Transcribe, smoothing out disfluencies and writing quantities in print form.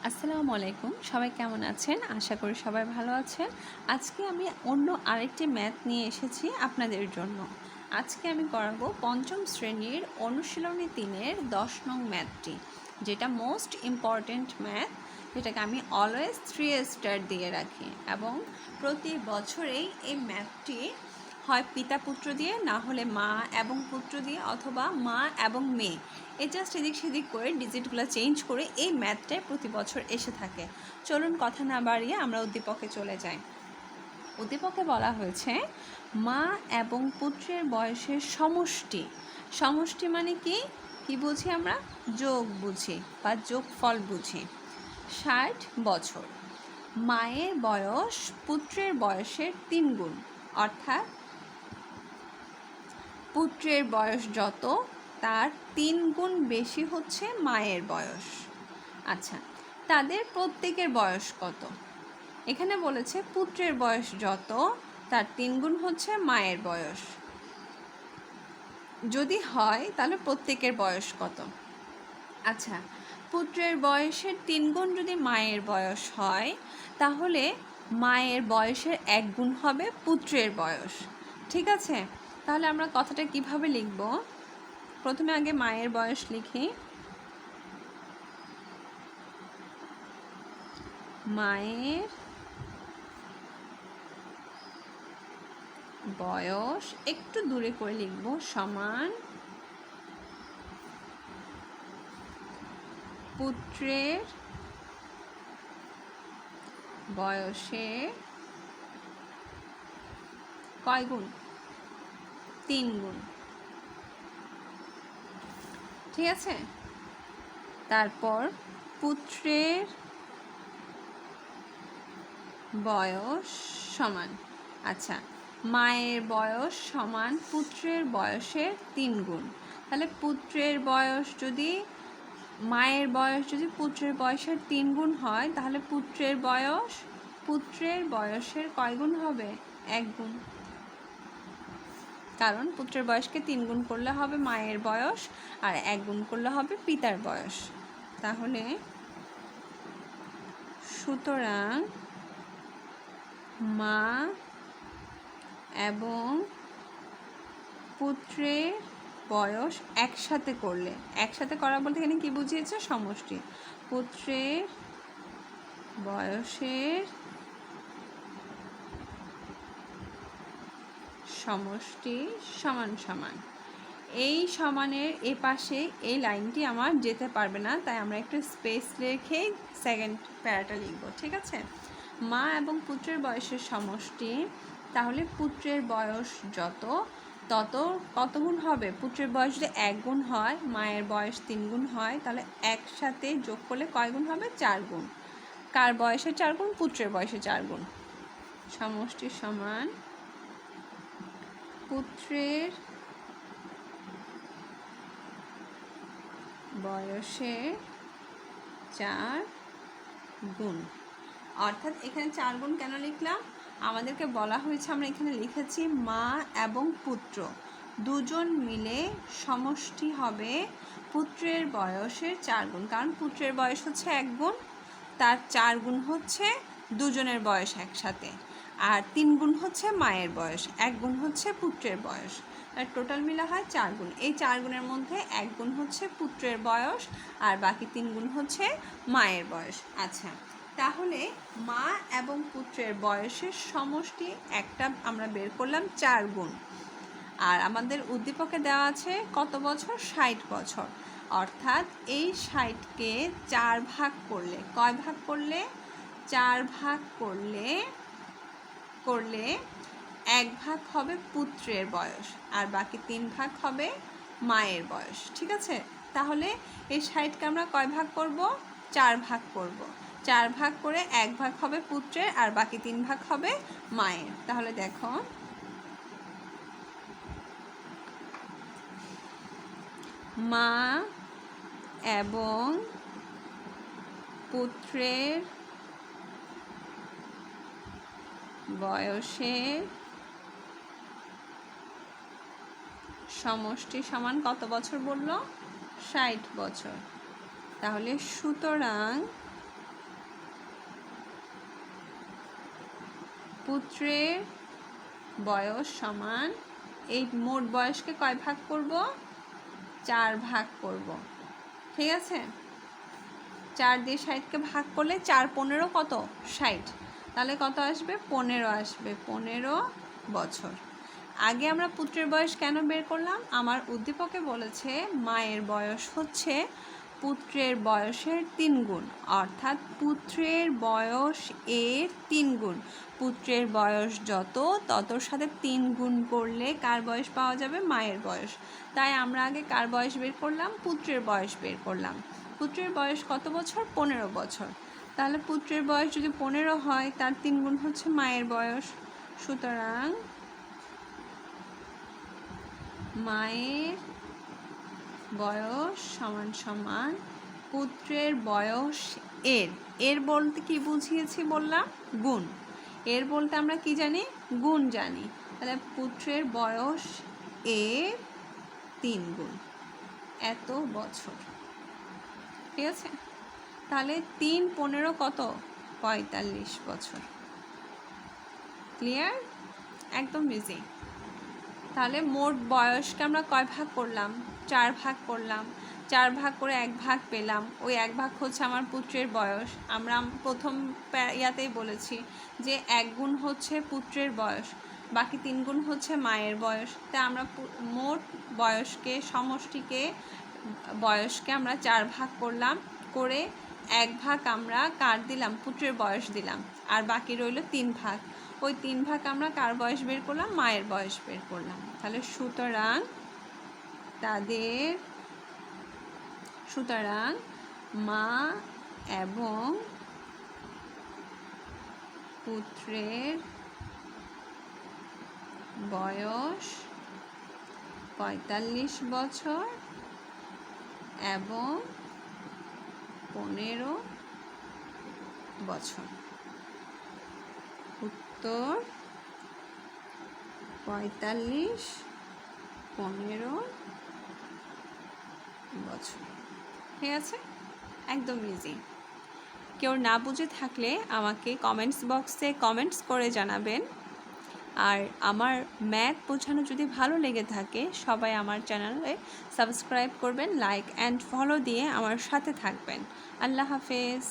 আসসালামু আলাইকুম। সবাই কেমন আছেন? আশা করি সবাই ভালো আছেন। আজকে আমি অন্য আরেকটি ম্যাথ নিয়ে এসেছি আপনাদের জন্য। আজকে আমি করাবো পঞ্চম শ্রেণীর অনুশীলনী 3-এর 10 নং ম্যাথটি, যেটা মোস্ট ইম্পর্ট্যান্ট ম্যাথ, যেটাকে আমি অলওয়েজ 3 স্টার দিয়ে রাখি এবং প্রতি বছরেই এই ম্যাথটি হয় পিতা পুত্র দিয়ে, না হলে মা এবং পুত্র দিয়ে, অথবা মা এবং মেয়ে, জাস্ট এদিক সেদিক করে ডিজিটগুলো চেঞ্জ করে এই ম্যাথটাই প্রতি বছর এসে থাকে। চলুন কথা না বাড়িয়ে আমরা উদ্দীপকে চলে যাই। উদ্দীপকে বলা হয়েছে মা এবং পুত্রের বয়সের সমষ্টি। সমষ্টি মানে কি বুঝি আমরা? যোগ বুঝি বা যোগফল বুঝি। 60 বছর। মায়ের বয়স পুত্রের বয়সের 3 গুণ, অর্থাৎ পুত্রের বয়স যত তার 3 গুণ বেশি হচ্ছে মায়ের বয়স। আচ্ছা, তাদের প্রত্যেকের বয়স কত? এখানে বলেছে পুত্রের বয়স যত তার 3 গুণ হচ্ছে মায়ের বয়স। যদি হয় তাহলে প্রত্যেকের বয়স কত? আচ্ছা, পুত্রের বয়সের 3 গুণ যদি মায়ের বয়স হয়, তাহলে মায়ের বয়সের 1 গুণ হবে পুত্রের বয়স। ঠিক আছে, তাহলে আমরা কথাটা কিভাবে লিখব? প্রথমে আগে মায়ের বয়স লিখি। মায়ের বয়স একটু দূরে করে লিখব, সমান পুত্রের বয়সে কয় গুণ? 3 গুণ। ঠিক আছে, তারপর পুত্রের বয়স সমান, আচ্ছা, মায়ের বয়স সমান পুত্রের বয়সের 3 গুণ। তাহলে পুত্রের বয়স যদি মায়ের বয়স যদি পুত্রের বয়সের 3 গুণ হয়, তাহলে পুত্রের বয়সের কয় গুণ হবে? 1 গুণ। কারণ পুত্রের বয়সকে 3 গুণ করলে হবে মায়ের বয়স, আর 1 গুণ করলে হবে পিতার বয়স। তাহলে সুতরাং মা এবং পুত্রের বয়স একসাথে করলে, একসাথে করা বলতে এখানে কি বুঝিয়েছে? সমষ্টি। পুত্রের বয়সের সমষ্টি সমান সমান, এই সমানের এ পাশে এই লাইনটি আমার যেতে পারবে না, তাই আমরা একটু স্পেস রেখেই সেকেন্ড প্যারাটা লিখব। ঠিক আছে, মা এবং পুত্রের বয়সের সমষ্টি। তাহলে পুত্রের বয়স যত তত কত গুণ হবে? পুত্রের বয়স যদি 1 গুণ হয়, মায়ের বয়স 3 গুণ হয়, তাহলে একসাথে যোগ করলে কয় গুণ হবে? 4 গুণ। কার বয়সে 4 গুণ? পুত্রের বয়সে 4 গুণ। সমষ্টি সমান পুত্রের বয়সে 4 গুণ। অর্থাৎ এখানে 4 গুণ কেন লিখলাম? আমাদেরকে বলা হয়েছে, আমরা এখানে লিখেছি মা এবং পুত্র দুজন মিলে সমষ্টি হবে পুত্রের বয়সের 4 গুণ। কারণ পুত্রের বয়স হচ্ছে 1 গুণ, তার 4 গুণ হচ্ছে দুজনের বয়স একসাথে, আর 3 গুণ হচ্ছে মায়ের বয়স, 1 গুণ হচ্ছে পুত্রের বয়স, আর টোটাল মিলা হয় 4 গুণ। এই 4 গুণের মধ্যে 1 গুণ হচ্ছে পুত্রের বয়স, আর বাকি 3 গুণ হচ্ছে মায়ের বয়স। আচ্ছা, তাহলে মা এবং পুত্রের বয়সের সমষ্টি একটা আমরা বের করলাম 4 গুণ, আর আমাদের উদ্দীপকে দেওয়া আছে কত বছর? 60 বছর। অর্থাৎ এই 60কে 4 ভাগ করলে, কয় ভাগ করলে? 4 ভাগ করলে 1 ভাগ হবে পুত্রের বয়স, আর বাকি 3 ভাগ হবে মায়ের বয়স। ঠিক আছে, তাহলে এই 60কে আমরা কয় ভাগ করব? 4 ভাগ করব। 4 ভাগ করে 1 ভাগ হবে পুত্রের, আর বাকি 3 ভাগ হবে মায়ের। তাহলে দেখো, মা এবং পুত্রের বয়সের সমষ্টি সমান কত বছর বলল? 60 বছর। তাহলে সুতরাং পুত্রের বয়স সমান, এই মোট বয়সকে কয় ভাগ করব? 4 ভাগ করব। ঠিক আছে, 4 দিয়ে 60কে ভাগ করলে 4 15 কত? 60। তাহলে কত আসবে? 15 আসবে, 15 বছর। আগে আমরা পুত্রের বয়স কেন বের করলাম? আমার উদ্দীপকে বলেছে মায়ের বয়স হচ্ছে পুত্রের বয়সের 3 গুণ, অর্থাৎ পুত্রের বয়স এর 3 গুণ। পুত্রের বয়স যত, ততর সাথে 3 গুণ করলে কার বয়স পাওয়া যাবে? মায়ের বয়স। তাই আমরা আগে কার বয়স বের করলাম? পুত্রের বয়স বের করলাম। পুত্রের বয়স কত বছর? 15 বছর। তাহলে পুত্রের বয়স যদি 15 হয়, তার 3 গুণ হচ্ছে মায়ের বয়স। সুতরাং মায়ের বয়স সমান সমান পুত্রের বয়স এর। এর বলতে কি বুঝিয়েছি বললাম? গুণ। এর বলতে আমরা কি জানি? গুণ জানি। তাহলে পুত্রের বয়স এর 3 গুণ, এত বছর। ঠিক আছে, তাহলে 3 15 কত? 45 বছর। ক্লিয়ার? একদম ইজি। তাহলে মোট বয়সকে আমরা কয় ভাগ করলাম? 4 ভাগ করলাম। 4 ভাগ করে 1 ভাগ পেলাম, ওই 1 ভাগ হচ্ছে আমার পুত্রের বয়স। আমরা প্রথম ইয়াতেই বলেছি যে 1 গুণ হচ্ছে পুত্রের বয়স, বাকি 3 গুণ হচ্ছে মায়ের বয়স। তাই আমরা মোট বয়সকে, সমষ্টিকে, বয়সকে আমরা 4 ভাগ করলাম, করে 1 ভাগ আমরা কার দিলাম? পুত্রের বয়স দিলাম, আর বাকি রইল 3 ভাগ। ওই 3 ভাগ আমরা কার বয়স বের করলাম? মায়ের বয়স বের করলাম। তাহলে সুতরাং মা এবং পুত্রের বয়স 45 বছর এবং 15 বছর। উত্তর 45, 15 বছর। ঠিক আছে, একদম ইজি। কেউ না বুঝে থাকলে আমাকে কমেন্টস বক্সে কমেন্টস করে জানাবেন। আর আমার ম্যাথ বোঝানো যদি ভালো লেগে থাকে, সবাই আমার চ্যানেলে সাবস্ক্রাইব করবেন, লাইক অ্যান্ড ফলো দিয়ে আমার সাথে থাকবেন। আল্লাহ হাফেজ।